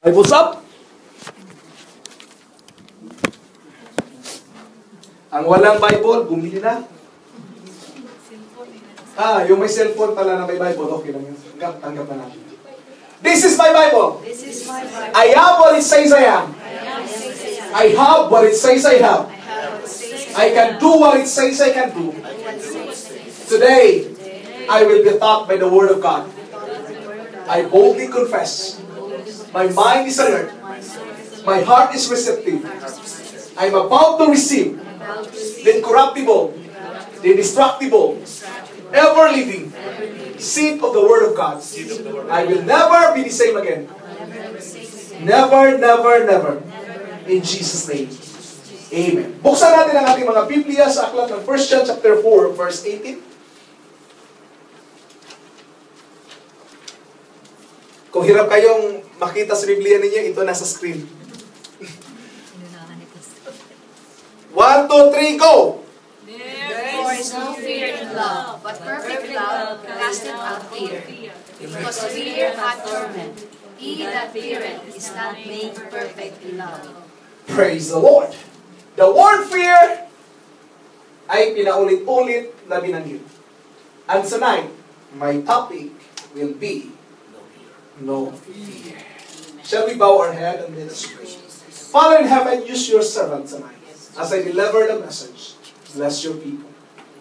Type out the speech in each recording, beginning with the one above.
Bibles up. Ang walang Bible, bumili na. Yung may cellphone pala na may Bible, okay lang yun. Tanggap na natin. This is my Bible. This is my Bible. I am what it says I am. I have what it says I have. I can do what it says I can do. Today, I will be taught by the Word of God. I boldly confess. My mind is alert. My heart is receptive. I'm about to receive the incorruptible, the indestructible, ever-living seed of the Word of God. I will never be the same again. Never, never, never. In Jesus' name. Amen. Buksan natin ang ating mga Biblia sa aklat ng 1 John chapter 4, verse 18. Kung hirap kayong makita sa Biblia ninyo, ito nasa screen. 1, 2, 3, go! There is no fear in love, but perfect love casteth out fear. Because fear hath torment. He that feareth is not made perfect in love. Praise the Lord! The word fear ay pinaulit-ulit na binanggit. And tonight, my topic will be no fear. Shall we bow our head and let us pray? Father in heaven, use your servant tonight as I deliver the message. Bless your people.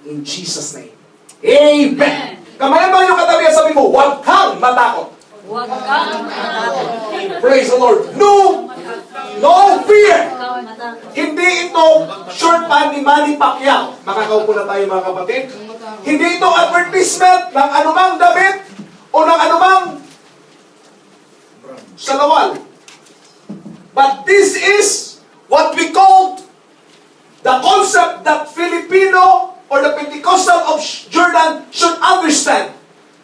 In Jesus' name. Amen! Kamayan mo yung katabi at sabi mo, huwag kang matakot. Huwag kang matakot. Praise the Lord. No fear. Hindi ito short pan ni Manny Pacquiao. Makakaupo na tayo mga kapatid. Hindi ito advertisement ng anumang damit o ng anumang salawal. But this is what we call the concept that Filipino or the Pentecostal of Jordan should understand.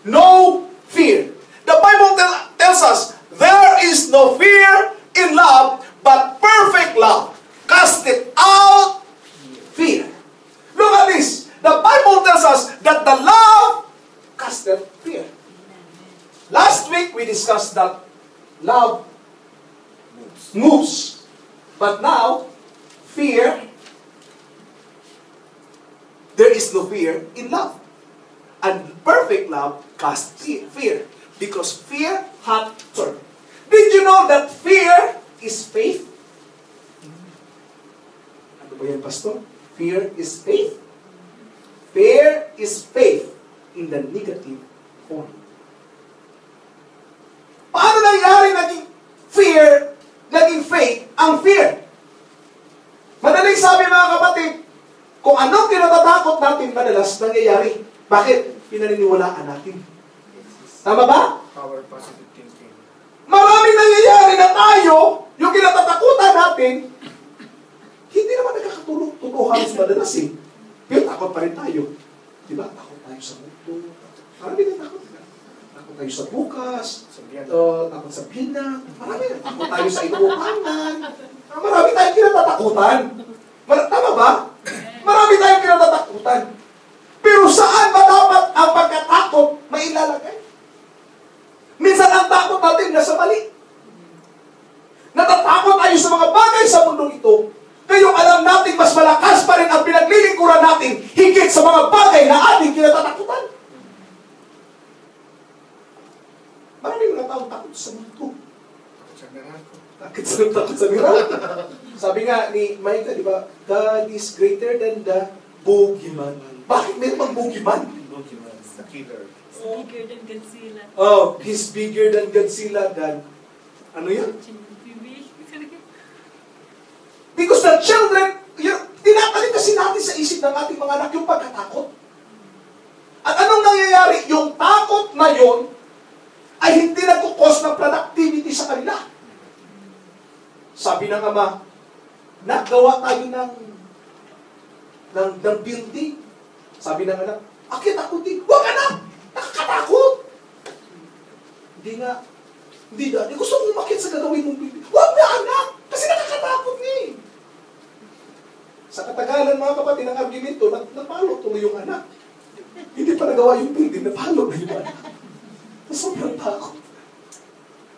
No fear. The Bible tells us, there is no fear in love, but perfect love casteth out fear. Look at this. The Bible tells us that the love casteth fear. Last week we discussed that love moves. But now, fear, there is no fear in love. And perfect love casts fear. Because fear hath torment. Did you know that fear is faith? Ano ba yan, Pastor? Fear is faith? Fear is faith in the negative form. Paano nangyari naging fear, naging faith, ang fear? Madaling sabi mga kapatid, kung anong kinatatakot natin madalas nangyayari, bakit? Pinaniniwalaan natin. Tama ba? Power positive thinking. Maraming nangyayari na tayo, yung kinatatakutan natin, hindi naman nagkakatulog. Totoo halos madalas eh. Pero takot pa rin tayo. Diba? Takot tayo sa mundo. Marami na takot. Takot tayo sa bukas. Takot sa pinang. Marami na takot tayo sa inuupangan. Marami tayong kinatatakutan. Tama ba? Marami tayong kinatatakutan. Pero saan ba dapat ang pagkatakot mailalagay? Minsan ang takot natin nasa mali. Natatakot tayo sa mga bagay sa mundo ito. Kayong alam natin mas malakas pa rin ang pinaglilingkuran natin higit sa mga bagay na ating kinatatakutan. Maraming mga taong takot sa mundo. Takot sa miracle. Sabi nga ni Micah, di ba? God is greater than the boogeyman. Bakit meron bang boogeyman? Boogeyman, the killer. Bigger than Godzilla. Oh, he's bigger than Godzilla than... Ano yan? Because the children, tinatalim kasi natin sa isip ng ating mga anak yung pagkatakot. At anong nangyayari? Yung takot na yon ay hindi nagkukos ng productivity sa kanila. Sabi ng ama, nagawa tayo ng building. Sabi ng anak, akit ako din. Huwag anak! Nakakatakot! Hindi nga. Hindi na. Gusto mong umakit sa gagawin mong building. Huwag na anak! Kasi nakakatakot niya eh. Sa katagalan mga kapatid, ng argumento, napalo tuloy yung anak. Hindi pa nagawa yung building, napalo na yung anak. Sobrang takot.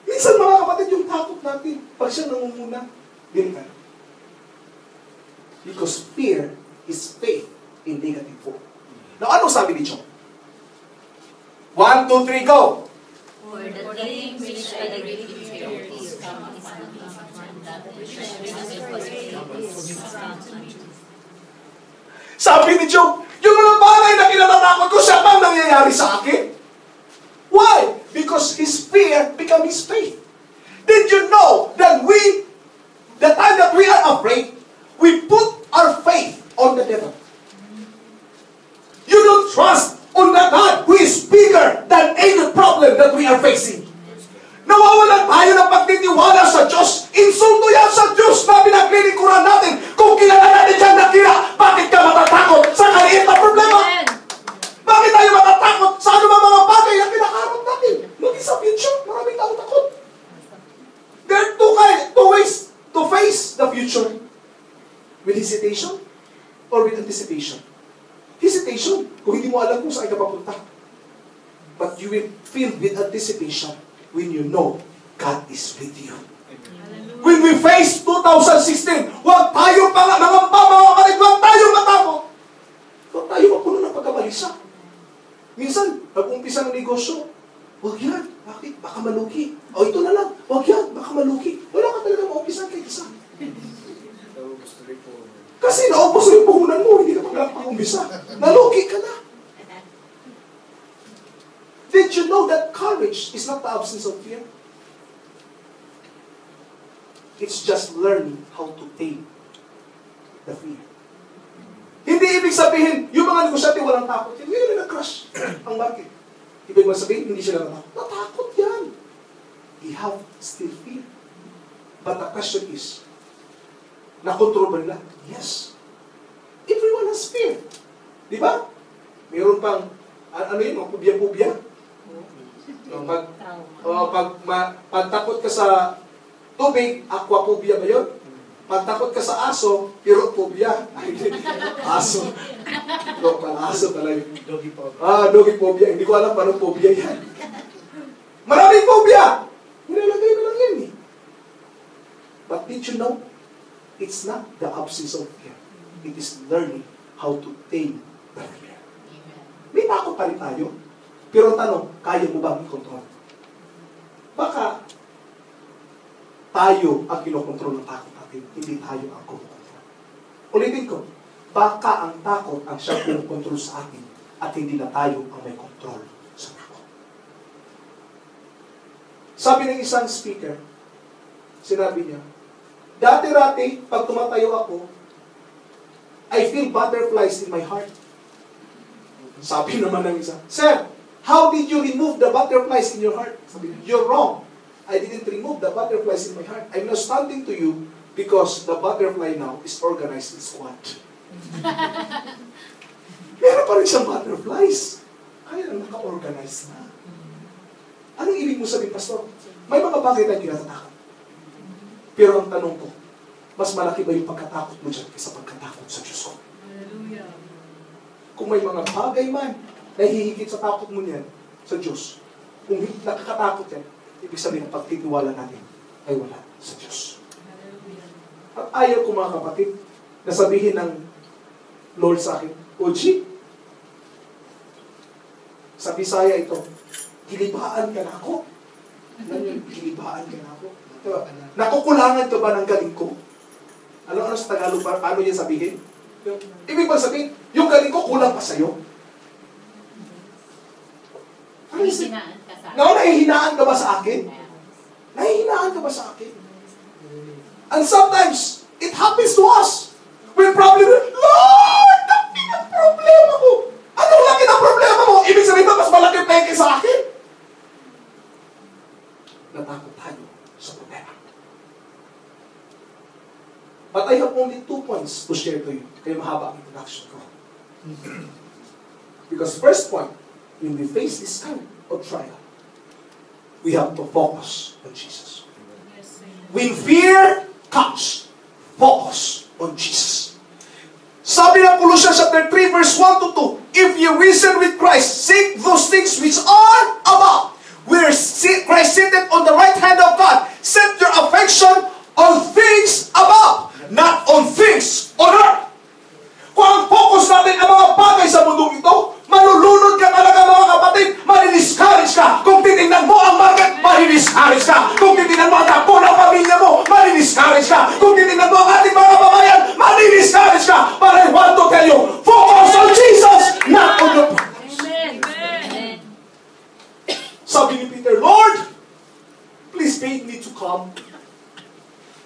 Minsan mga kapatid, yung takot natin pag siya nangunguna, dili ka. Because fear is faith in negative form. Now, ano sabi ni Job? 1, 2, 3, go! For the things which I live in fear is come is not one that which I Sabi ni Job, yung mga bagay na kinatatakot ko, siya bang nangyayari sa akin? Why? Because his fear become his faith. Did you know that the time that we are afraid, we put our faith on the devil? You don't trust on the God who is bigger than any problem that we are facing. Nawawalan tayo ng pagtitiwala sa Diyos. Insulto yan sa Diyos na pinaglilikuran natin. Kung kilala natin dyan na kira, bakit ka matatakot sa kaliit na problema? Bakit tayo matatakot sa anumang mga bagay na pinakaharap natin? Maging sa future, maraming tao takot. There are two ways to face the future. With hesitation or with anticipation. Hesitation, kung hindi mo alam kung saan ka papunta. But you will feel with anticipation when you know God is with you. When we face 2016, huwag tayo mangamba, mga kapatid, huwag tayo matakot. Huwag tayo mapuno ng pagkabalisa. Minsan, nag-umpisa ng negosyo, huwag yan, bakit? Baka malugi. O ito na lang, huwag yan, baka malugi. Wala ka talaga maumpisan kahit isa. Kasi naubos yung puhunan mo, hindi ka pag-umpisa. Nalugi ka na. Did you know that courage is not the absence of fear? It's just learning how to tame the fear. Hindi ibig sabihin, yung mga negosyante walang takot. Hindi nila na-crush ang market. Ibig sabihin, hindi sila natakot. Natakot yan. They have still fear. But the question is, na-control ba nila? Yes. Everyone has fear. Di ba? Meron pang, ano yun, mga pubya-pubya. Pag takot ka sa tubig, aquaphobia ba yun? Pag takot ka sa aso, pirophobia. Aso. Aso pala yun. Doggy phobia. Doggy phobia. Hindi ko alam paano phobia yan. Maraming phobia! Nilalagay na lang yan eh. But did you know? It's not the absence of fear. It is learning how to tame the fear. May takot pa rin tayo. Pero ang tanong, kaya mo bang i-control? Baka tayo ang kinokontrol ng takot natin, hindi tayo ang kinokontrol. Ulitin ko, baka ang takot ang siya kinokontrol sa atin at hindi na tayo ang may control sa takot. Sabi ng isang speaker, sinabi niya, dati-rati, pag tumatayo ako, I feel butterflies in my heart. Sabi naman ng isa, Sir, how did you remove the butterflies in your heart? Sabi niya, you're wrong. I didn't remove the butterflies in my heart. I'm now standing to you because the butterfly now is organized in squad. Meron pa rin siyang butterflies. Kaya lang naka-organize na. Anong ibig mo sabihin, Pastor? May mga bagay tayong kinatatakot. Pero ang tanong ko, mas malaki ba yung pagkatakot mo dyan kaysa pagkatakot sa Diyos ko? Hallelujah. Kung may mga bagay man na hihigit sa takot mo niyan sa Diyos, kung nakakatakot yan, ibig sabihin ang pagtitiwala natin ay wala sa Diyos. At ayaw ko mga kapatid na sabihin ng Lord sa akin, Oji, sa Bisaya ito, gilibaan ka na ako. Ano yun? Gilibaan ka na ako. Diba? Nakukulangan ka ba ng galing ko? Ano sa Tagalog ba? Paano yan sabihin? Ibig ba sabihin, yung galing ko kulang pa sa'yo? Nahihinaan ka sa akin. Nahihinaan ka ba sa akin? Nahihinaan ka ba sa akin? And sometimes, it happens to us. When problem, Lord, laki ng problema ko. Anong laki ng problema mo? Ibig sabihin ba, mas malaki peke sa akin? Natakot tayo sa problema. But I have only 2 points to share to you. Kaya mahaba ang introduction ko. Because first point, when we face this kind of trial, we have to focus on Jesus. When fear comes, focus on Jesus. Sabi ng Colossians chapter 3 verse 1 to 2, if you reason with Christ, seek those things which are above, where Christ sitteth on the right hand of God. Set your affection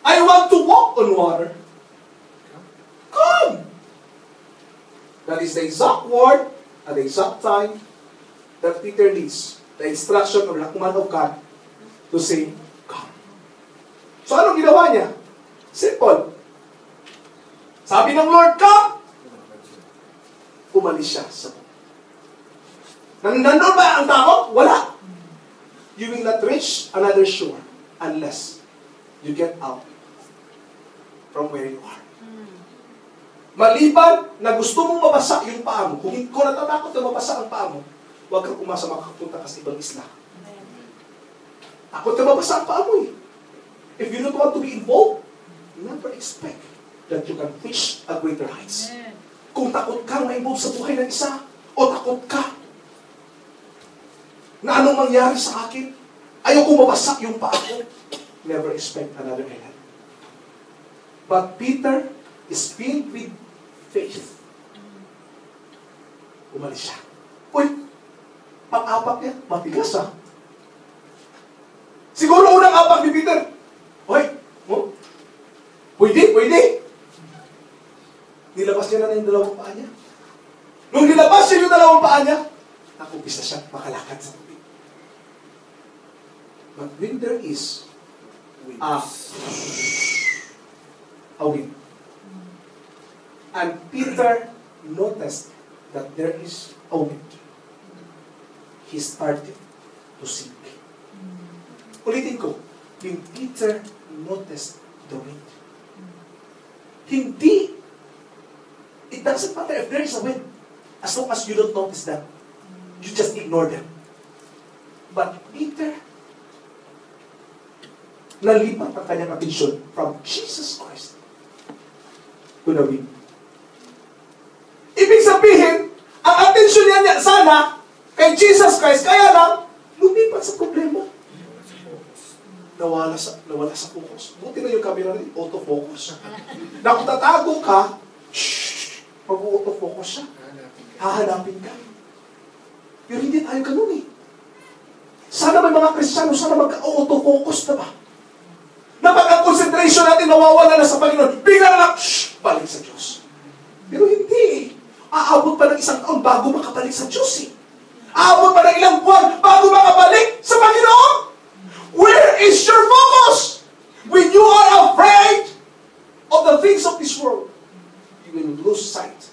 I want to walk on water. Come! That is the exact word at the exact time that Peter needs. The instruction of the command of God to say, come. So anong ginawa niya? Simple. Sabi ng Lord, come! Umalis siya sa bundok. Nandun ba ang tao? Wala. You will not reach another shore unless you get out from where you are. Maliban na gusto mong mabasa yung paa mo, kung natatakot na mabasa ang paa mo, huwag kang umasa makapunta ka sa ibang isla. Takot na mabasa ang paa mo eh. If you don't want to be involved, never expect that you can reach a greater heights. Kung takot kang ma-involve sa buhay ng isa, o takot ka na anong mangyari sa akin, ayaw kong mabasa yung paa ko, never expect another island. But Peter is filled with faith. Umalis siya. Uy, pang-apak niya, matigas ah. Siguro unang apak ni Peter. Uy, pwede. Nilabas niya na yung dalawang paa niya. Nung nilabas niya yung dalawang paa niya, nakumpisa siya makalakad sa tubig. But when there is a wind, and Peter noticed that there is a wind, he started to sink. Ulitin ko, when Peter noticed the wind, it doesn't matter if there is a wind, as long as you don't notice them, you just ignore them. But Peter, nalipat ang kanyang atensyon from Jesus Christ to the wind. Ibig sabihin, ang atensyon niya sana kay Jesus Christ, kaya lang, lumipat sa problema. Nawala sa focus. Buti na yung camera rin, autofocus. Na kung tatago ka, mag-autofocus siya. Hahanapin ka. Pero hindi tayo ganun eh. Sana may mga Kristiyano, sana mag-autofocus na ba? Na pag ang concentration natin nawawala na sa Panginoon, bigla na balik sa Diyos. Pero hindi eh. Aabot pa ng isang taon bago makabalik sa Diyos eh. Aabot pa ng ilang buwan bago makabalik sa Panginoon. Where is your focus? When you are afraid of the things of this world, you will lose sight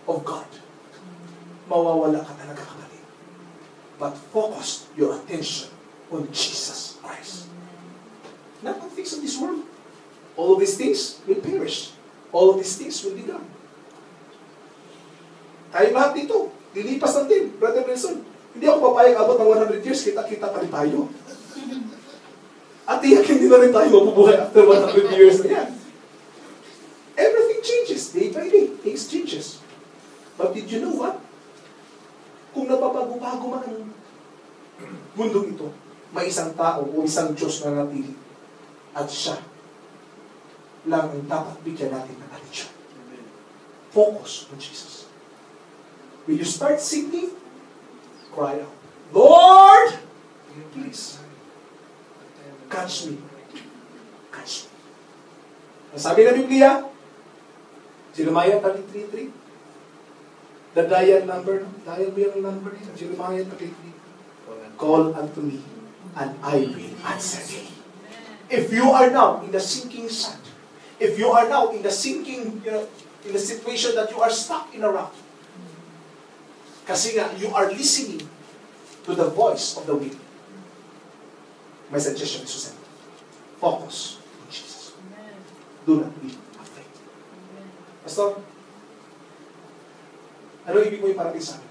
of God. Mawawala ka talaga kapatid. But focus your attention on Jesus Christ. Not on things of this world. All of these things will perish. All of these things will be gone. Tayo lahat dito, lilipas lang din, Brother Nelson. Hindi ako papayag abot ng 100 years, kita-kita pa rin tayo. At tiyak hindi na rin tayo mabubuhay after 100 years na yan. Everything changes, day by day, things changes. But did you know what? Kung napapago-bago man ang mundong ito, may isang tao o isang Diyos na natili. At siya lang ang dapat bigyan natin ng atensyon. Focus on Jesus. When you start singing, cry out, Lord, please, catch me. Catch me. Ang sabi ng Biblia, Jeremiah 33:3, the dial number, dial mo yung number niya, Jeremiah 33, call unto me, and I will answer thee. If you are now in the sinking sand, if you are now in the sinking, in the situation that you are stuck in a rock, kasi nga, you are listening to the voice of the wind. My suggestion is to say, focus on Jesus. Do not be afraid. Pastor, ano ibig mo yung parating sa akin?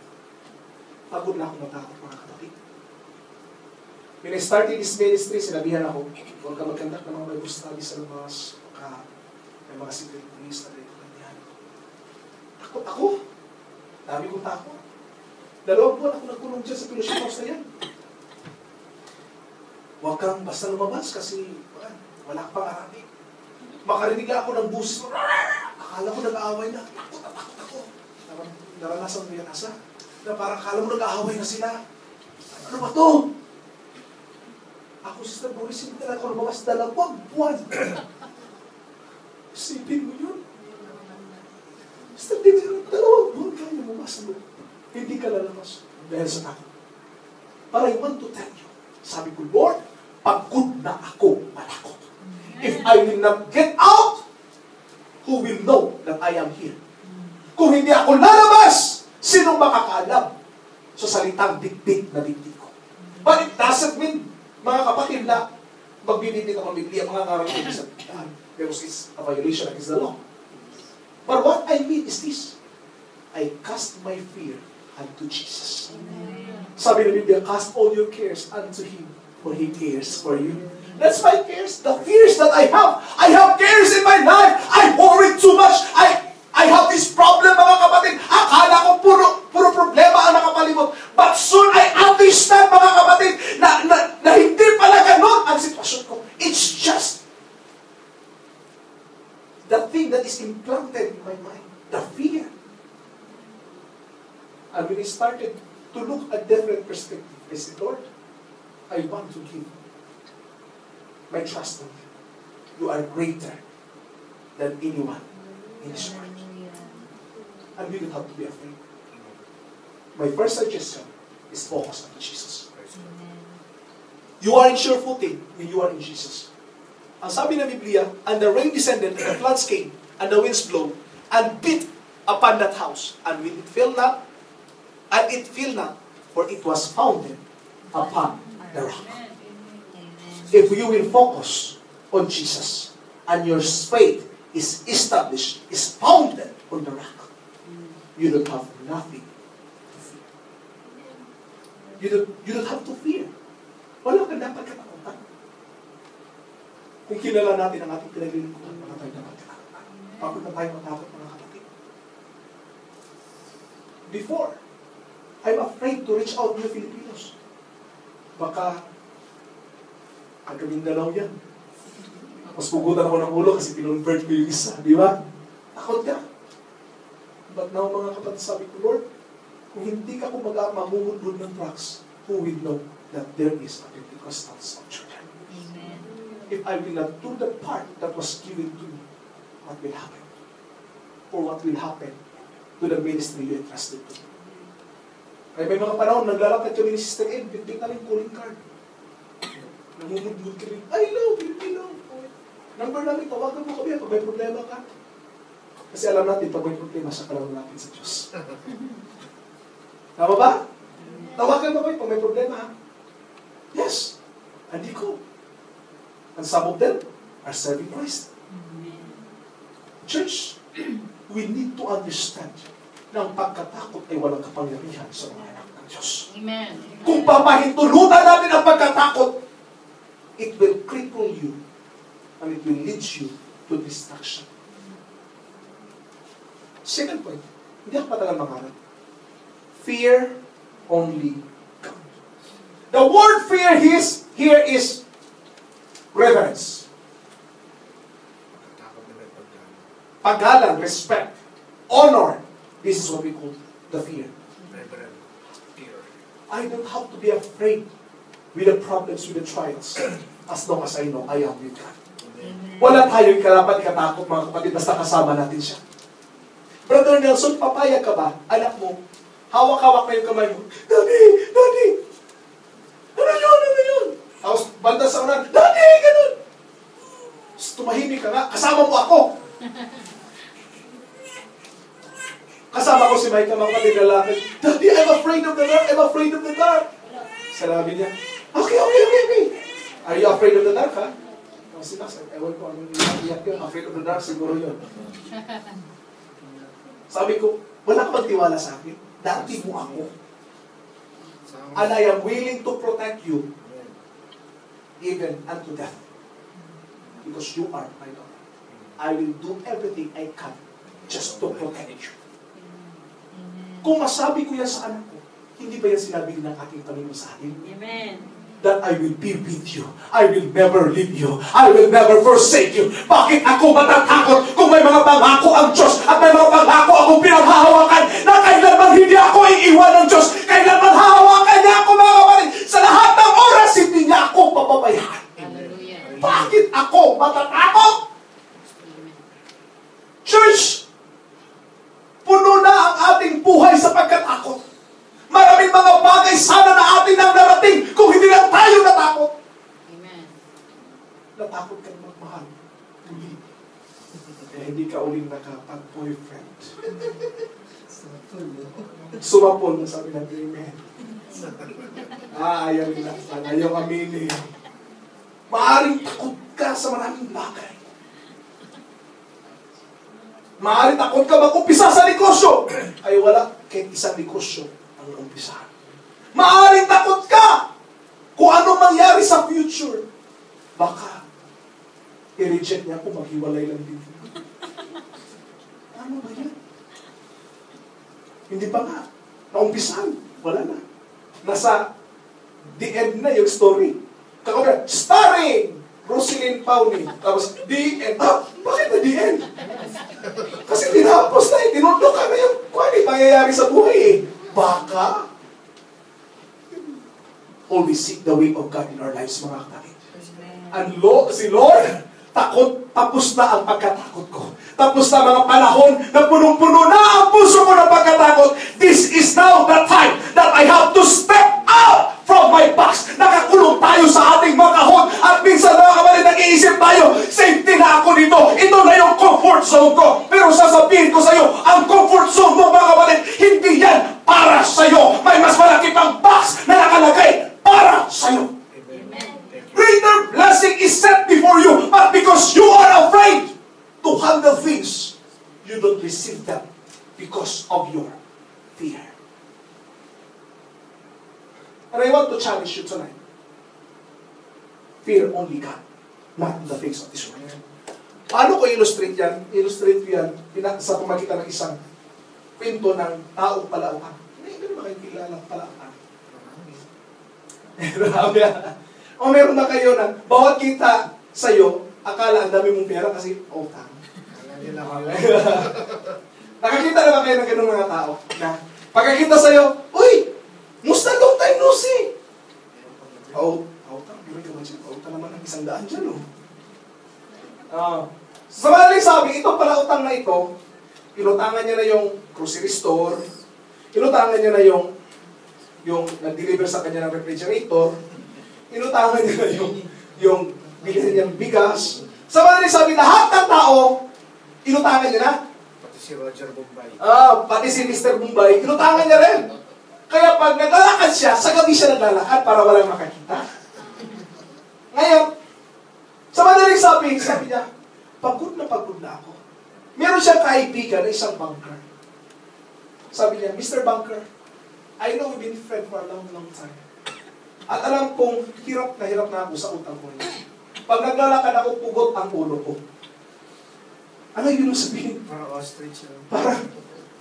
Pagod na akong matakot mga kapatid. When I started this ministry, sinabihan ako, huwag ka magkandak ng mga Bible studies sa mga secret police na ganyan. Takot ako. Dami kong takot. 2 buwan ako nagkulong dyan sa fellowship house na yan. Huwag kang basta lumabas kasi wala ka pang arabi. Makarinig ako ng busis mo. Akala ko nag-aaway na. Takot ako. Naranasan mo yan asa. Na parang akala mo nag-aaway na sila. Ano ba to? Ako Ako, Sister Doris, hindi talaga ako lumabas 2 buwan. Isipin mo yun. Sister Doris, 2 buwan kaya mo mas hindi ka lalabas. Dahil sa takot. But I want to tell you, sabi ko, Lord, pagod na ako matakot. If I will not get out, who will know that I am here? Kung hindi ako lalabas, sinong makakaalam sa salitang dikdik na dikdik ko? But it doesn't mean, mga kapatid, na magbibigit ako ng Biblia, mga karating sa daan, because it's a violation against the law. But what I mean is this, I cast my fear unto Jesus. Sabi ng Biblia, cast all your cares unto Him, for He cares for you. That's my cares, the fears that I have. I have cares in my life. I worry too much. I have this problem, mga kapatid. Akala ko puro problema ang nakapalimot. But soon I understand, mga kapatid, na hindi pala ganun ang sitwasyon ko. It's just the thing that is implanted in my mind. The fear. And when I started to look at different perspective, I said, Lord, I want to give my trust in you. You are greater than anyone in this world. And we don't have to be afraid. My first suggestion is focus on Jesus. You are in sure footing when you are in Jesus. Ang sabi ng Biblia, and the rain descended, and the floods came, and the winds blow, and beat upon that house, and it fell not, for it was founded upon the rock. If you will focus on Jesus, and your faith is established, is founded on the rock, you don't have nothing to fear. You don't have to fear. Wala kang dapat katakutan. Kung kilala natin ang ating pinaglilingkuran, wala tayo dapat katakutan. Bakit na tayo matakot, mga kapatid? Before, I'm afraid to reach out to the Filipinos. Baka ang Mindanao yan. Mas pugutan ako ng ulo kasi pinonvert ko yung isa, di ba? Takot ka. But now, mga kapatid, sabi ko, Lord, kung hindi ka mamumudlod ng drugs, who will know that there is a Pentecostal church? Amen. If I will not do the part that was given to me, what will happen? Or what will happen to the ministry you entrusted to me? Kaya may mga panahon, naglalakad kami ni Sister Ed, bitbit na rin calling card. Namumudlod ka rin, I love you. Number namin, tawagan mo kami pag may problema ka. Kasi alam natin, pag may problema, siya ka lang natin sa Diyos. Tama ba? Tawagan mo kami pag may problema, ha? Yes. Hindi ko. And some of them are serving Christ. Church, we need to understand na ang pagkatakot ay walang kapangyarihan sa mga anak ng Diyos. Amen. Kung papahintulutan natin ang pagkatakot, it will cripple you and it will lead you to destruction. Second point, hindi ako matagal mangarap. Fear only God. The word fear here is reverence. Paggalang, respect, honor. This is what we call the fear. I don't have to be afraid with the problems, with the trials, as long as I know I am with God. Wala tayong karapat katakot, mga kapatid, basta kasama natin siya. Brother Nelson, papayag ka ba? Anak mo, hawak-hawak na yung kamay mo. Daddy! Ano yun? Tapos, banda sa unan, Daddy! Ganun! Tumahimik ka nga, kasama mo ako! Kasama ko si Mike, mga kapatid lalaki. Daddy, I'm afraid of the dark. Sabi niya, okay. Are you afraid of the dark, ha? Ewan ko, anong iyak yun? Afraid of the dark, siguro yun. Sabi ko, wala ka magtiwala sa akin. Dati mo ako. And I am willing to protect you even unto death. Because you are my daughter. I will do everything I can just to protect you. Kung masabi ko yan sa anak ko, hindi ba yan sinabi ng aking Panginoon sa akin? Amen. that I will be with you. I will never leave you. I will never forsake you. Bakit ako matatakot kung may mga pangako ang Diyos at may mga pangako akong pinaghahawakan na kailanman hindi ako iiwan ng Diyos. Kailanman hahawakan niya ako, mga kapatid. Sa lahat ng oras, hindi niya ako papabayaan. Bakit ako matatakot? Church, puno na ang ating buhay sa pagkatakot. Maraming mga bagay sana na atin ang narating kung hindi lang tayo natakot. Amen. Natakot ka na magmahal. Uli. Hindi ka uling nakapag-boyfriend. Sumapol na sabi natin, amen. Ayaw nila. Ayaw aminin. Maaring takot ka sa maraming bagay. Maaring takot ka mag-umpisa sa negosyo. Ay wala kahit isang negosyo ang umpisahan. Maaring takot ka kung anong mangyari sa future. Baka i-reject niya kung maghiwalay lang din. Ano ba yan? Hindi pa nga. Naumpisahan. Wala na. Nasa the end na yung story. Kakabra, starring Roselyn Pauni. Tapos, the end. Bakit na the end? Kasi tinapos na eh. Tinundok ka na yung kung ano mangyayari sa buhay eh. Baka always seek the way of God in our lives, mga kapatid. And si Lord, takot, tapos na ang pagkatakot ko. Tapos na mga panahon na punong-puno na ang puso ko ng pagkatakot. This is now the time that I have to step out from my box. Nakakulong tayo sa ating mga kahon. At minsan, mga kapatid, nag-iisip tayo, safety na ako dito. Ito na yung comfort zone ko. Pero sasabihin ko sa iyo, ang comfort zone mo, mga kapatid, hindi yan para sa iyo. May mas malaki pang box na nakalagay para sa iyo. Greater blessing is set before you, but because you are afraid to handle things, you don't receive them because of your fear. And I want to challenge you tonight. Fear only God, not the things of this world. Paano ko illustrate yan? Illustrate ko yan sa pamagitan ng isang kwento ng taong palaukan. Hindi ba kayo kilala ng palaukan? O meron na kayo na bawat kita sa'yo, akala ang dami mong pera kasi utang. Nakakita na ba kayo ng ganung mga tao? Na pagkakita sa'yo, uy! Musta long time no see? Utang. Pero ikaw dyan, utang naman ang 100 dyan, oh. Sa maling sabi, ito pala utang na ito, inutangan niya na yung grocery store, inutangan niya na yung nag-deliver sa kanya ng refrigerator, inutangan niya na yung bilhin niyang bigas. Sa maling sabi, lahat ng tao, inutangan niya na. Pati si Roger Bombay. Pati si Mr. Bombay, inutangan niya rin. Kaya pag naglalakad siya, sa gabi siya naglalakad para walang makakita. Ngayon, sa madaling sabi niya, pagod na ako. Meron siyang kaibigan na isang banker. Sabi niya, Mr. Banker, I know we've been friends for a long time. At alam kong hirap na ako sa utang ko niya. Pag naglalakad ako, pugot ang ulo ko. Ano yun ang sabihin? Para ostrich.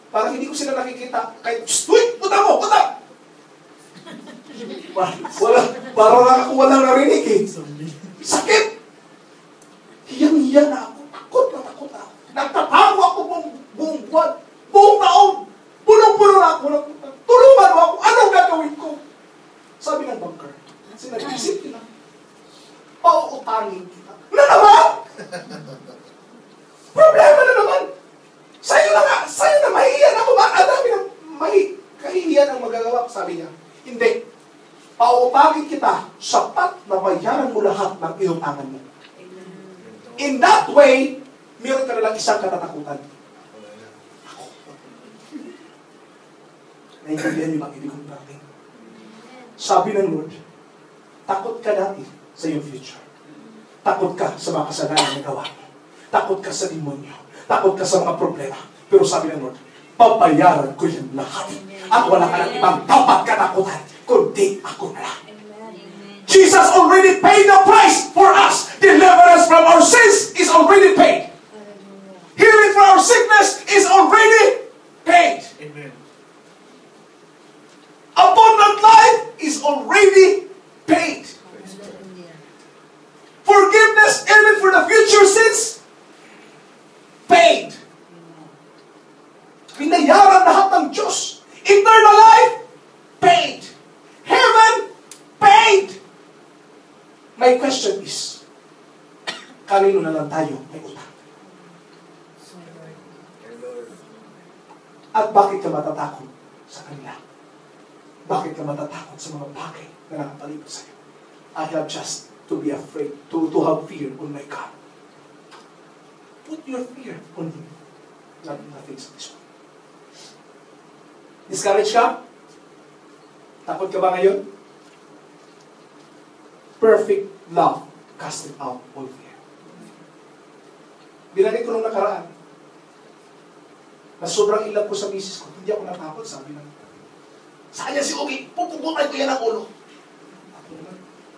Parang hindi ko sila nakikita. Kahit, uy! Utang mo! Utang! Parang ako walang narinig eh. Sakit! Hiyang-hiya na ako. Takot ako. Nagtatago ako buong buwan. Buong taon. Punong-puno na ako. Tulungan mo ako. Anong gagawin ko? Sabi ng banker, sinag-isip nila, pauutangin kita. Na naman! Problema na naman! Sa'yo na mahihiyan ako. Ang dami ng kahihiyan ang magagawa. Sabi niya, hindi. Pauutangin kita, sapat na bayaran mo lahat ng inutangan mo. In that way, meron ka na lang isang katatakutan. Ako. Naintindihan niyo ba ibig kong parating? Sabi ng Lord, takot ka dati sa iyong future. Takot ka sa mga kasalanan na gawa mo. Takot ka sa demonyo. Takot ka sa mga problema. Pero sabi ng Lord, papayaran ko yan lahat. At wala ka ng ibang dapat katakutan, kundi ako na lang. Jesus already paid the price for us. Deliverance from our sins is already paid. Healing for our sickness is already paid. Amen. Abundant life is already paid. future sins, paid. Binayaran lahat ng Diyos. Eternal life, paid. Heaven, paid. My question is, kanino na lang tayo may utang? At bakit ka matatakot sa kanila? Bakit ka matatakot sa mga bagay na nakapalibot sa'yo? I have just to be afraid, to have fear on my God. Put your fear on Him, not in the things of this world. Discouraged ka? Takot ka ba ngayon? Perfect love casted out all fear. Binanggit ko nung nakaraan, na sobrang ilang ko sa misis ko, hindi ako natakot, sabi lang. Saan yan si Ugi? Pupugutan ko yan ang ulo.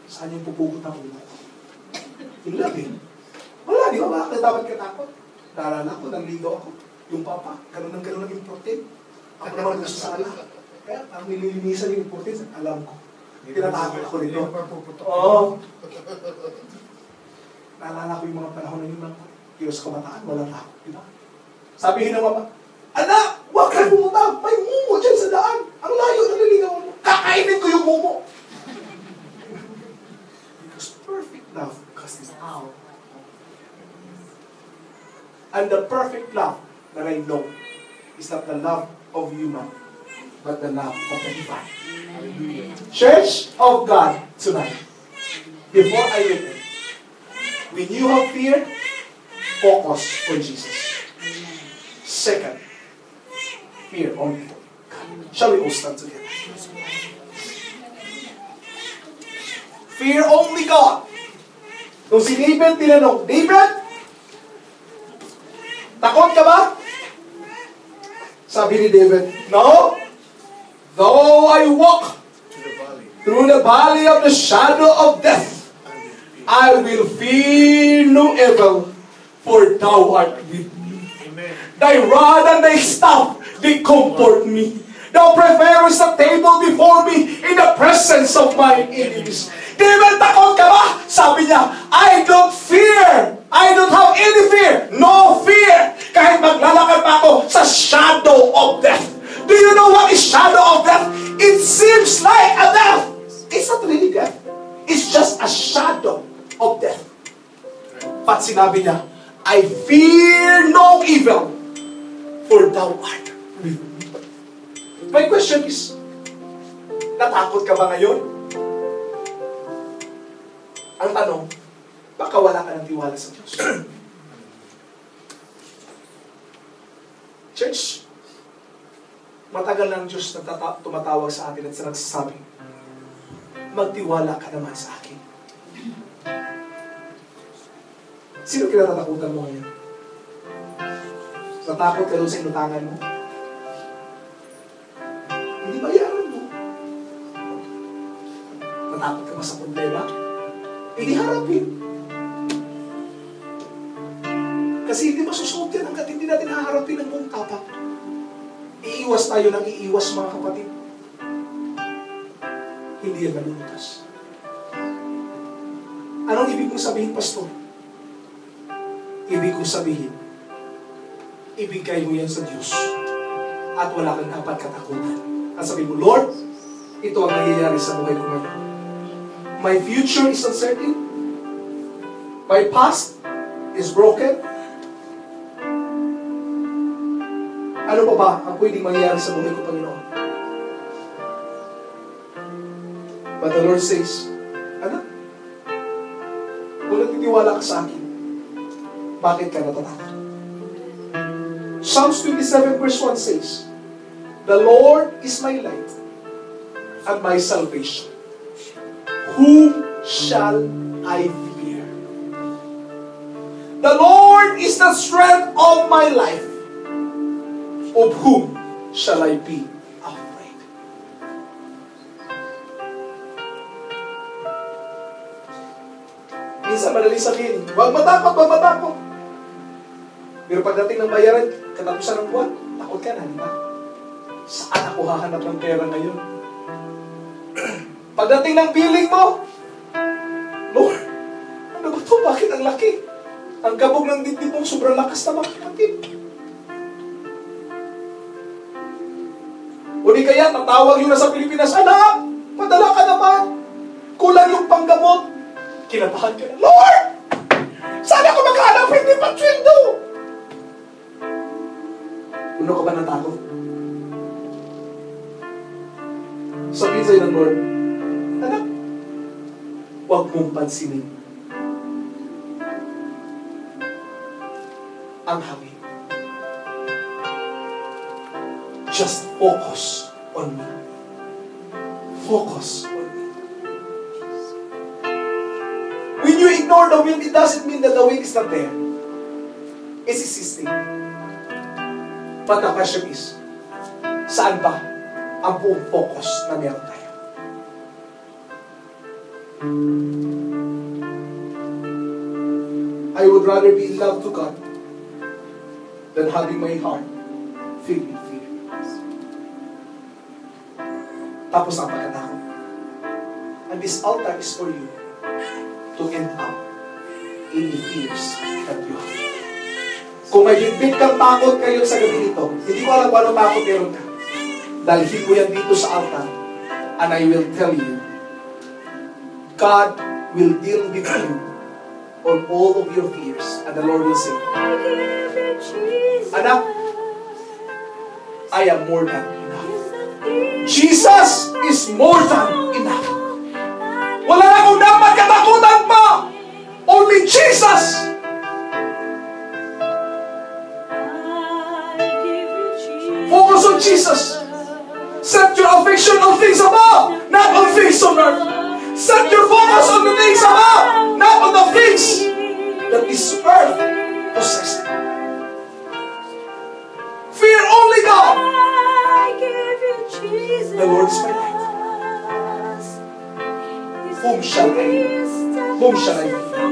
Saan yung pupugot ang ulo? In love eh. Wala, di ba? Bakit dapat ka takot? Naalala ko, nanligaw ako. Yung papa, ganun ang important. Ako naman gusto sa ala. Kaya, ang nililinisan yung important, alam ko. Tinatakot ako dito. Oo. Naalala ko yung mga panahon na yun lang. Kiyos kamataan, walang takot. Diba? Sabihin ng mama, anak, huwag ka pumunta. May mumo dyan sa daan. Ang layo na naliligaw mo. Kakainin ko yung mumo. Because perfect love casts out. And the perfect love that I know is not the love of human, but the love of the divine. Church of God tonight, before I leave, when you have fear, focus on Jesus. Second, fear only God. Shall we all stand together? Fear only God. Nung si David tinanong, David, takot ka ba? Sabi ni David, no. Though I walk through the valley of the shadow of death, I will fear no evil, for thou art with me. Amen. Thy rod and thy staff, they comfort me. Thou preparest a table before me in the presence of my enemies. David, takot ka ba? Sabi niya, I don't fear. I don't have any fear. No fear. Kahit maglalakad pa ako sa shadow of death. Do you know what is shadow of death? It seems like a death. It's not really death. It's just a shadow of death. But sinabi niya, I fear no evil, for thou art with me. My question is, natakot ka ba ngayon? Ang tanong, baka wala ka ng tiwala sa Diyos. Church, matagal ng Diyos na tumatawag sa atin at nagsasabi, magtiwala ka naman sa akin. Sino kinatatakutan mo ngayon? Natakot ka doon sa inutangan mo? Hindi bayaran mo. Natakot ka ba sa problema? Hindi harapin. Kasi hindi masusunod yan hanggat hindi natin haharapin ng buong tapat. Iiwas tayo ng iiwas, mga kapatid. Hindi yan malulutas. Anong ibig kong sabihin, Pastor? Ibig kong sabihin, ibigay mo yan sa Diyos at wala kang dapat katakutan. At sabihin mo, Lord, ito ang nangyayari sa buhay ko ngayon. My future is uncertain. My past is broken. Ano pa ba ang pwedeng mangyayari sa buhay ko, Panginoon? But the Lord says, anak, kung nagtitiwala ka sa akin, bakit ka natatakot? Psalms 27 verse 1 says, the Lord is my light and my salvation. Whom shall I fear? The Lord is the strength of my life. Of whom shall I be afraid? Minsan madali sabihin, wag matakot, wag matakot. Pero pagdating ng bayaran, katapusan ng buwan, takot ka na, di ba? Saan ako hahanap ng pera ngayon? Pagdating ng billing mo, Lord, ano ba ito? Bakit ang laki? Ang kabog ng dibdib mo, sobrang lakas na makakatid. O di kaya, tatawag yun na sa Pilipinas, anak, padala ka naman. Kulang yung panggamot. Kinabahan ka na, Lord! Sana ko makahanap, hindi pa sweldo. Uno ka ba natakot? Sabihin sa'yo ng Lord, anak, huwag mong pansinin ang hangin. Just focus on me. Focus on me. When you ignore the wind, it doesn't mean that the wind is not there. It's existing. But the question is, saan ba ang buong focus na meron tayo? I would rather be in love to God than having my heart filled with fear. Tapos ang pagkatakot. And this altar is for you to end up any fears that you have. Kung may bitbit kang takot kayo sa gabi nito, hindi ko alam kung anong takot meron ka. Dalhin mo yan dito sa altar, and I will tell you, God will deal with you on all of your fears, and the Lord will say, anak, I am more than enough. Jesus is more than enough. Wala na akong dapat katakutan pa. Only Jesus. Focus on Jesus. Set your affection on things above, not on things on earth. Set your focus on the things above, not on the things that this earth possesses. Fear only God. The Lord is my light. Whom shall I fear?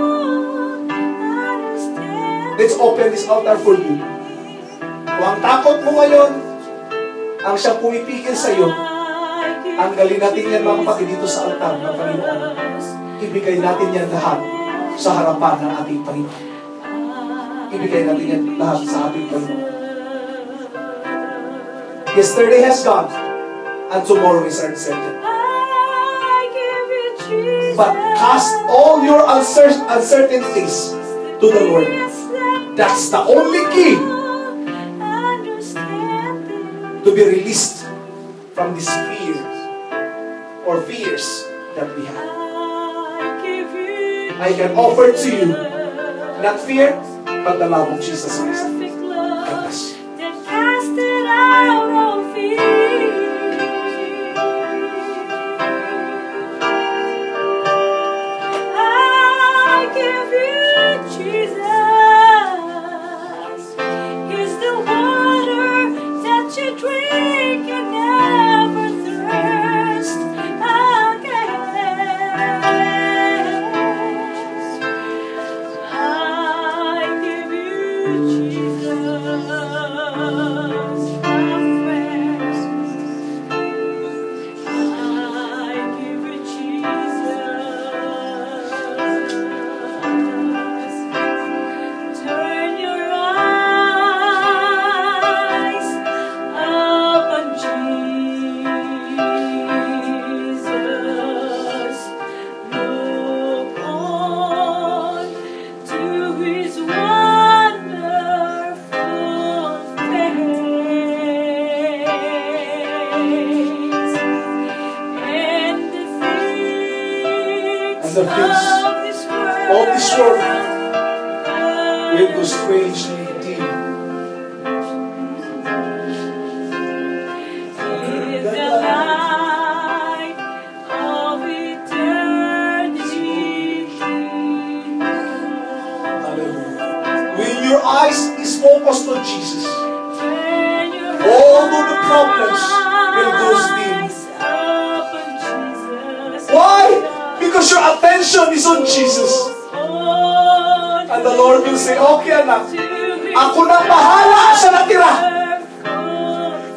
Let's open this altar for you. Kung ang takot mo ngayon, ang siyang pumipigil sa iyo, ang galing natin yan mga kapatid dito sa altar ng Panginoon. Ibigay natin yan lahat sa harapan ng ating Panginoon. Ibigay natin yan lahat sa ating Panginoon. Yesterday has gone, and tomorrow is uncertain. But cast all your uncertainties to the Lord. That's the only key to be released from this fear or fears that we have. I can offer to you not fear, but the love of Jesus Christ. God bless you. The things of this world will go strangely dim. The light of eternity. Hallelujah. When your eyes is focused on Jesus, all of the problems will go dim. Why? Because your attention is on Jesus. And the Lord will say, okay anak, ako na bahala sa natira.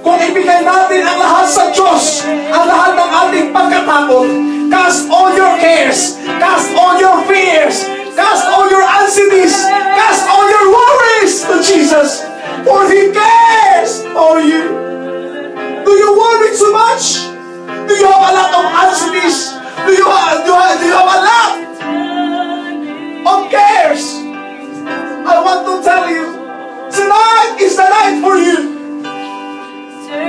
Kung ibigay natin ang lahat sa Diyos, ang lahat ng ating pagkatakot, cast all your cares, cast all your fears, cast all your anxieties, cast Jesus, for He cares for you. Do you worry too much? Do you have a lot of anxieties? Do you have a lot of cares? I want to tell you, tonight is the night for you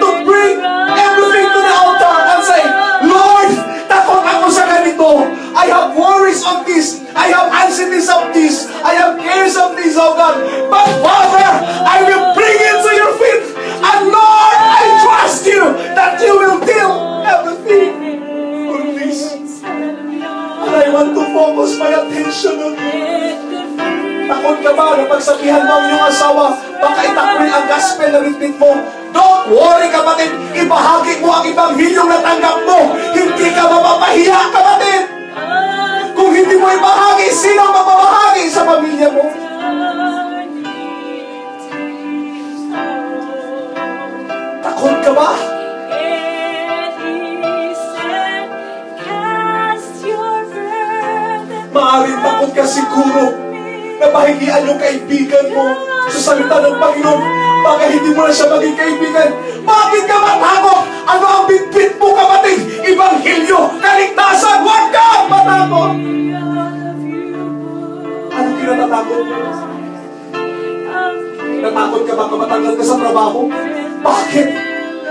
to bring everything to the altar and say, Lord, takot ako sa ganito. I have worries of this. I have anxieties of this. I have cares of this, oh God. But Father, I will bring it to your feet. And Lord, I trust you that you will deal everything on this. And I want to focus my attention on you. Takot ka ba na pagsabihan mo ang iyong asawa, baka itakwil ang gospel na bitbit mo? Don't worry, kapatid. Ibahagi mo ang ebanghilyong natanggap mo. Hindi ka mapapahiya, kapatid. Kung hindi mo ibahagi, sino ang mapapahagi sa pamilya mo? Takot ka ba? Maaaring takot ka siguro na mahigian yung kaibigan mo sa salita ng Panginoon. Baka hindi mo na siya maging kaibigan. Bakit ka matakot? Ano ang bitbit mo, kapatid? Ibanghilyo, kaligtasan, huwag ka matakot. Anong kinatatakot mo? Natakot ka ba matanggal ka sa trabaho? Bakit?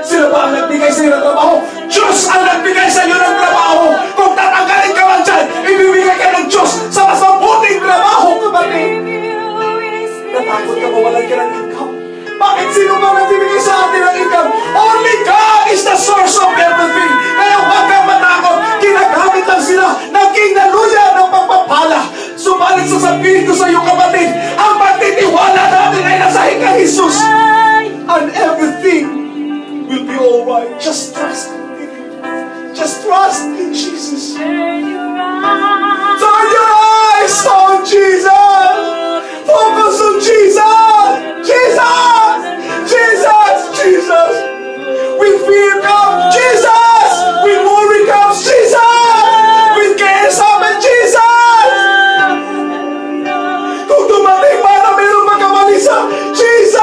Sino ba ang nagbigay sa iyo ng trabaho? Diyos ang nagbigay sa iyo ng trabaho. Kung tatanggalin ka man dyan, ibibigay ka ng Diyos sa mas mabuting trabaho, kapatid. Natakot ka mawalan ka ng income? Bakit sino ba nagbibigay sa atin ng income? Only God is the source of everything. Kaya huwag kang matakot. Ginagamit lang sila ng kinaluya ng pagpapala. Subalit sasabihin ko sa iyo, kapatid, ang pagtitiwala natin ay nasa hinggang Jesus. And everything will be alright. Just trust in Him. Just trust in Jesus. Turn your eyes on Jesus. Focus on Jesus. Jesus. Jesus. Jesus. When fear comes, Jesus. When worry comes, Jesus. When cares happen, Jesus. Kung dumating man na mayroong magkamalisa, Jesus.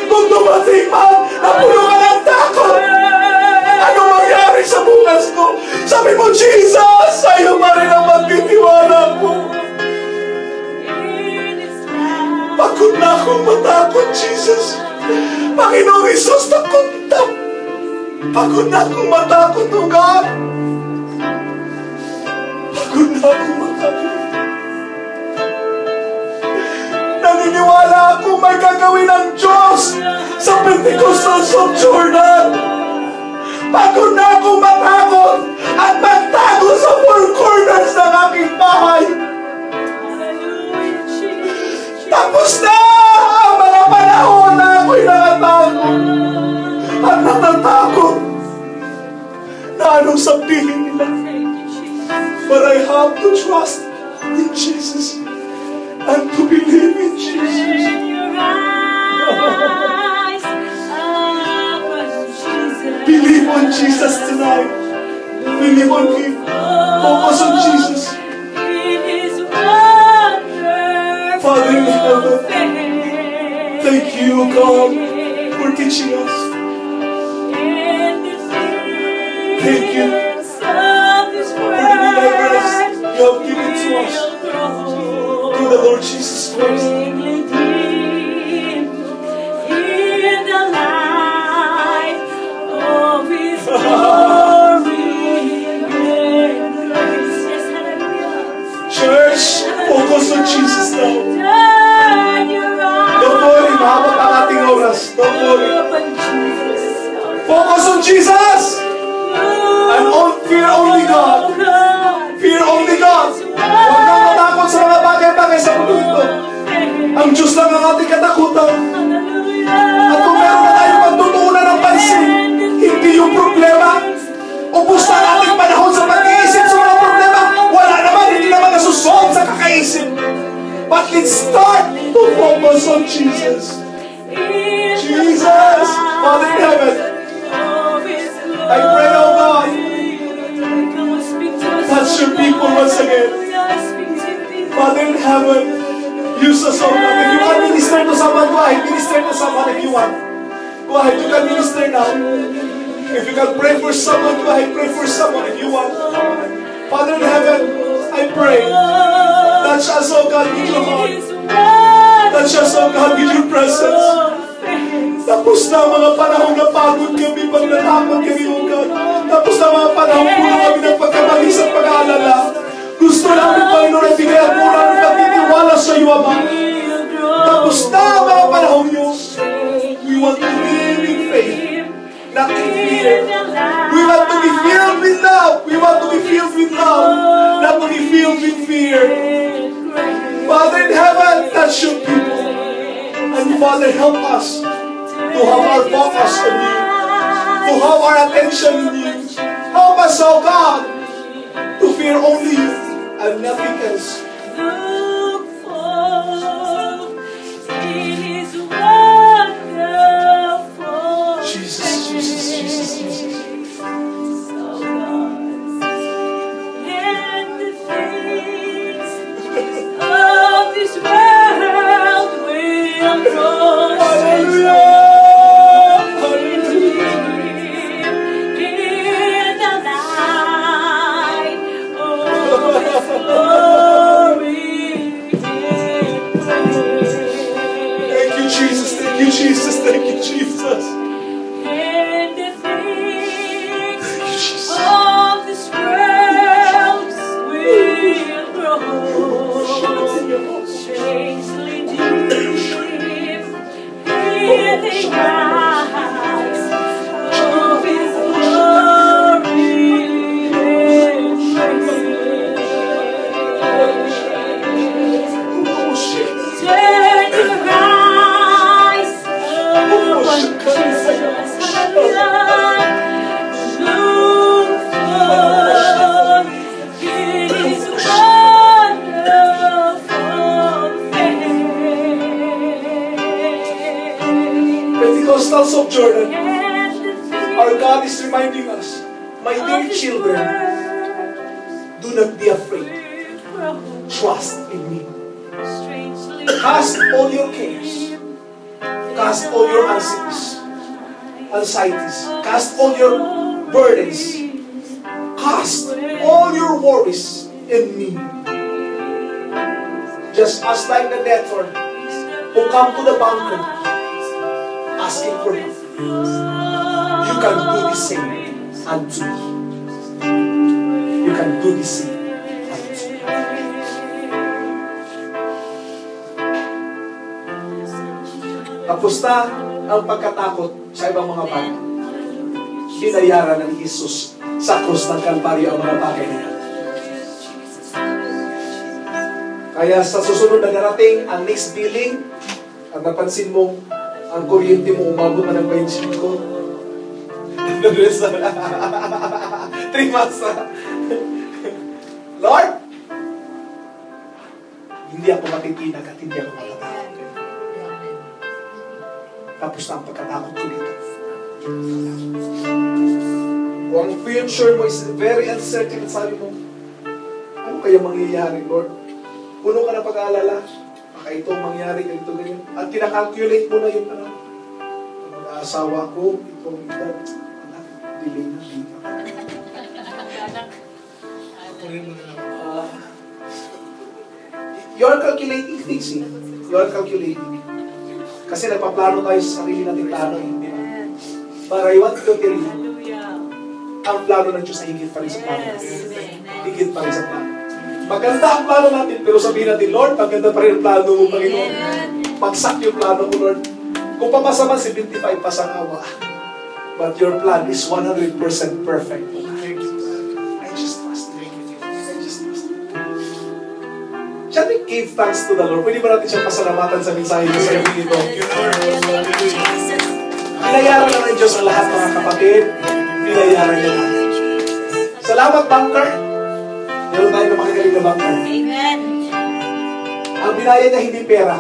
Kung dumating man na puno ka ng takot, ano mangyari sa bukas ko? Sabi mo, Jesus, sa'yo pa rin ang magtitiwala ko. Pagod na akong matakot, Jesus. Panginoong Isus, takot na. Pagod na akong matakot, O God. Pagod na akong matakot. Naniniwala akong may gagawin ng Diyos sa Pentecostals of Jordan. Pagod na akong matakot at magtago sa four corners ng aking bahay. Tapos na ang mga panahon na ako'y nakatago at natatakot na anong sabihin nila. But I have to trust in Jesus and to believe in Jesus. Believe on Jesus tonight. Believe on Him. Focus on Jesus. Father in heaven, thank you, God, for teaching us. Thank you for the deliverance you have given to us through the Lord Jesus Christ. Church, focus on Jesus now. Don't worry, mahabot ang ating oras. Don't worry. Focus on Jesus. And fear only God. Fear only God. Huwag kang matakot sa mga bagay-bagay sa mundo ito. Ang Diyos lang ang ating katakutan. At kung meron na tayong pagtutuunan ng pansin, hindi yung problema. Ubus na ang ating panahon sa pag-iisip sa mga problema. Wala naman, hindi naman nasusolve sa kakaisip. But let's start to focus on Jesus. Jesus, Father in heaven, I pray, oh God, touch your people once again. Father in heaven, Use us, oh God. If you can minister to someone, go ahead. Minister to someone if you want. Go ahead, you can minister now. If you can pray for someone, go ahead, pray for someone if you want. Father in heaven, I pray. Touch us, oh God, with your heart. Touch us, oh God, with your presence. Tapos na mga panahon na pagod kami, pag natakot kami, oh God. Tapos na mga panahon po na kami ng pagkamalis at pag-aalala. Gusto namin, Panginoon, ay bigyan mo namin pagtitiwala sa iyo, Ama. Tapos na mga panahon yun. We want to live in faith, not in fear. We want to be filled with love. We want to be filled with love, not to be filled with fear. Father in heaven, touch your people. And Father, help us to have our focus on you, to have our attention on you. Help us, oh God, to fear only you and nothing else. Look for in His wonderful Jesus, Jesus, Jesus, Jesus. Oh God, and the things of this world will grow. Hallelujah. Jesus, thank you, Jesus. And the things of this world will grow strangely deep in the eyes of His glory and praise. Turn your eyes upon Jesus, look for in His wonderful face. Pentecostals of Jordan, our God is reminding us, my dear children, do not be afraid. Trust in me. Cast all your cares. Cast all your anxieties. Cast all your burdens. Cast all your worries in me. Just as like the debtor who come to the banker asking for help, you can do the same unto me. You can do the same unto me. Tapos na ang pagkatakot sa ibang mga bagay. Binayaran ng Jesus sa krus ng Kalbaryo ang mga bagay na yan. Kaya sa susunod na darating, ang next billing, at napansin mo, ang kuryente mo umabot na ng 25. 3 months na. Lord, hindi ako matitinag at hindi ako matatakot. Tapos na ang pagkatakot ko dito. Kung ang future mo is very uncertain, sabi mo, ano kaya mangyayari, Lord? Puno ka na pag-aalala, baka itong mangyari, ganito, ganyan. At kinakalculate mo na yung ano, mag-aasawa ko, itong edad, anak, delay na dito. You're calculating things, eh? You're calculating. Kasi nagpaplano tayo sa sarili natin plano, hindi ba? But I want to tell you, ang plano ng Diyos ay higit pa rin sa plano. Higit pa rin sa plano. Maganda ang plano natin, pero sabihin natin, Lord, maganda pa rin ang plano mo, Panginoon. Pagsak yung plano mo, Lord. Kung papasa man 75, pasang-awa. But your plan is 100% perfect. I just trust you. I just trust you. Shall we give thanks to the Lord? Pwede ba natin siyang pasalamatan sa mensahe niya sa iyo dito? Binayaran na ng Diyos ang lahat, mga kapatid. Binayaran niya na. Salamat, banker. Meron tayo na makagaling na banker. Amen. Ang binayad niya hindi pera,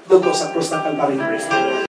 doon ko sa krus ng Kalbaryo.